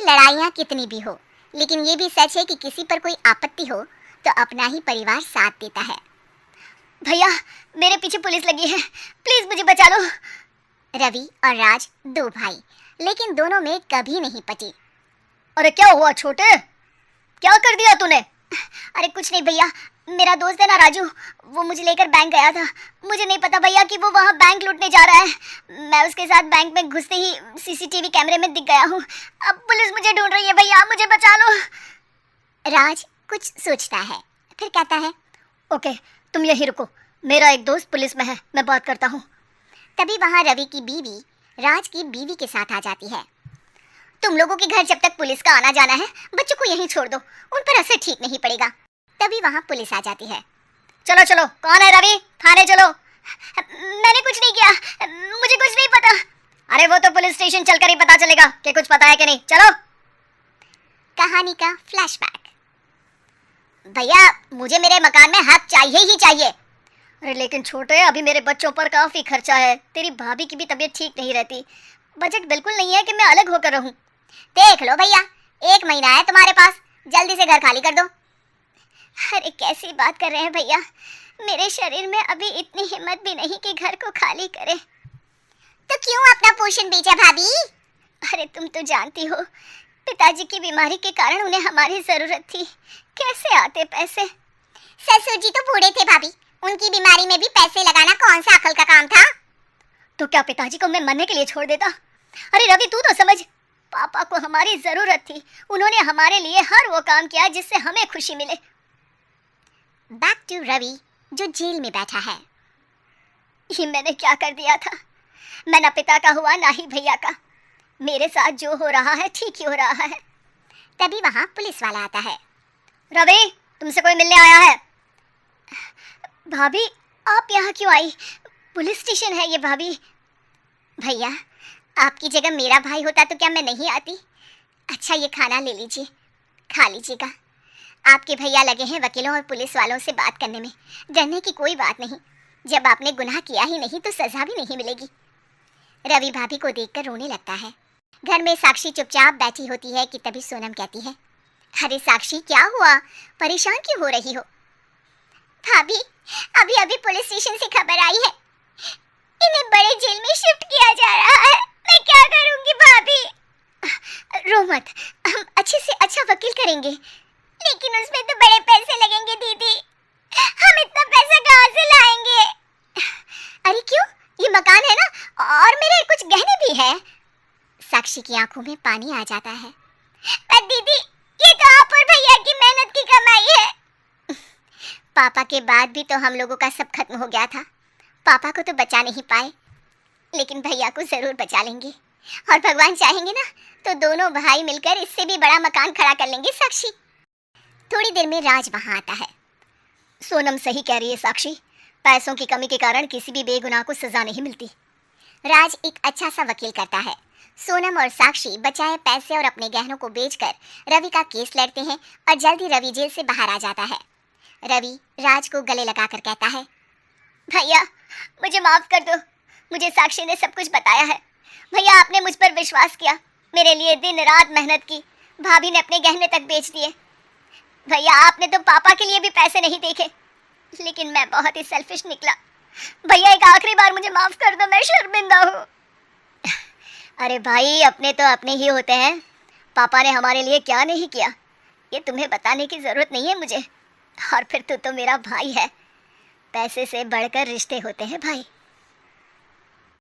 लड़ाइयाँ कितनी भी हो, लेकिन ये भी सच है कि किसी पर कोई आपत्ति हो तो अपना ही परिवार साथ देता है। भैया, मेरे पीछे पुलिस लगी है, प्लीज मुझे बचा लो। रवि और राज दो भाई, लेकिन दोनों में कभी नहीं पटी। अरे क्या हुआ छोटे, क्या कर दिया तूने? अरे कुछ नहीं भैया, मेरा दोस्त है ना राजू, वो मुझे लेकर बैंक गया था। मुझे नहीं पता भैया कि वो वहाँ बैंक लूटने जा रहा है। मैं उसके साथ बैंक में घुसते ही सीसीटीवी कैमरे में दिख गया हूँ। अब पुलिस मुझे ढूंढ रही है भैया, मुझे बचा लो। राज कुछ सोचता है, फिर कहता है, ओके तुम यहीं रुको, मेरा एक दोस्त पुलिस में है, मैं बात करता हूँ। तभी वहाँ रवि की बीवी राज की बीवी के साथ आ जाती है। तुम लोगों के घर जब तक पुलिस का आना जाना है, बच्चों को यहीं छोड़ दो, उन पर असर ठीक नहीं पड़ेगा। तभी वहाँ पुलिस आ जाती है। चलो चलो, कौन है रवि, थाने चलो। मैंने कुछ नहीं किया, मुझे कुछ नहीं पता। अरे वो तो पुलिस स्टेशन चलकर ही पता चलेगा कि कुछ पता है कि नहीं, चलो। कहानी का फ्लैशबैक। भैया मुझे मेरे मकान में हक चाहिए ही चाहिए। अरे लेकिन छोटे, अभी मेरे बच्चों पर काफी खर्चा है, तेरी भाभी की भी तबीयत ठीक नहीं रहती, बजट बिल्कुल नहीं है कि मैं अलग होकर रहूं। देख लो भैया, 1 महीना है तुम्हारे पास, जल्दी से घर खाली कर दो। अरे कैसी बात कर रहे हैं भैया, मेरे शरीर में अभी इतनी हिम्मत भी नहीं कि घर को खाली करे। तो क्यों अपना पोषण बेचा भाभी? अरे तुम तो जानती हो, पिताजी की बीमारी के कारण उन्हें हमारी जरूरत थी, कैसे आते पैसे। ससुर जी तो बूढ़े थे भाभी, उनकी बीमारी में भी पैसे लगाना कौन सा अकल का काम था। तो क्या पिताजी को मैं मरने के लिए छोड़ देता? अरे रवि तू तो समझ, पापा को हमारी जरूरत थी, उन्होंने हमारे लिए हर वो काम किया जिससे हमें खुशी मिले। बैक टू रवि जो जेल में बैठा है। ये मैंने क्या कर दिया था? मैं ना पिता का हुआ ना ही भैया का, मेरे साथ जो हो रहा है ठीक ही हो रहा है। तभी वहाँ पुलिस वाला आता है। रवि तुमसे कोई मिलने आया है। भाभी आप यहाँ क्यों आई? पुलिस स्टेशन है ये भाभी। भैया आपकी जगह मेरा भाई होता तो क्या मैं नहीं आती। अच्छा ये खाना ले लीजिए, खा लीजिएगा। आपके भैया लगे हैं वकीलों और पुलिस वालों से बात करने में, डरने की कोई बात नहीं, जब आपने गुनाह किया ही नहीं तो सजा भी नहीं मिलेगी। रवि भाभी को देखकर रोने लगता है। घर में साक्षी चुपचाप बैठी होती है कि तभी सोनम कहती है, अरे साक्षी क्या हुआ, परेशान क्यों हो रही हो? भाभी अभी अभी पुलिस स्टेशन से खबर आई है, इन्हें बड़े जेल में शिफ्ट किया जा रहा है, मैं क्या करूंगी भाभी? रो मत, हम अच्छे से अच्छा वकील करेंगे, लेकिन उसमें तो बड़े पैसे लगेंगे दीदी, हम इतना पैसा कहाँ से लाएंगे? अरे क्यों, ये मकान है ना, और मेरे कुछ गहने भी है। साक्षी की आंखों में पानी आ जाता है। पर दीदी ये तो आप और भैया की मेहनत की कमाई है। पापा के बाद भी तो हम लोगों का सब खत्म हो गया था, पापा को तो बचा नहीं पाए, लेकिन भैया को जरूर बचा लेंगे, और भगवान चाहेंगे ना तो दोनों भाई मिलकर इससे भी बड़ा मकान खड़ा कर लेंगे। साक्षी। थोड़ी देर में राज वहां आता है। सोनम सही कह रही है साक्षी, पैसों की कमी के कारण किसी भी बेगुनाह को सजा नहीं मिलती। राज एक अच्छा सा वकील करता है। सोनम और साक्षी बचाए पैसे और अपने गहनों को बेचकर रवि का केस लड़ते हैं और जल्दी रवि जेल से बाहर आ जाता है। रवि राज को गले लगाकर कहता है, भैया मुझे माफ कर दो, मुझे साक्षी ने सब कुछ बताया है। भैया आपने मुझ पर विश्वास किया, मेरे लिए दिन रात मेहनत की, भाभी ने अपने गहने तक बेच दिए। भैया आपने तो पापा के लिए भी पैसे नहीं देखे, लेकिन मैं बहुत ही सेल्फिश निकला। भैया एक आखिरी बार मुझे माफ कर दो, मैं शर्मिंदा हूँ। अरे भाई अपने तो अपने ही होते हैं, पापा ने हमारे लिए क्या नहीं किया ये तुम्हें बताने की जरूरत नहीं है मुझे। और फिर तू तो मेरा भाई है, पैसे से बढ़कर रिश्ते होते हैं भाई।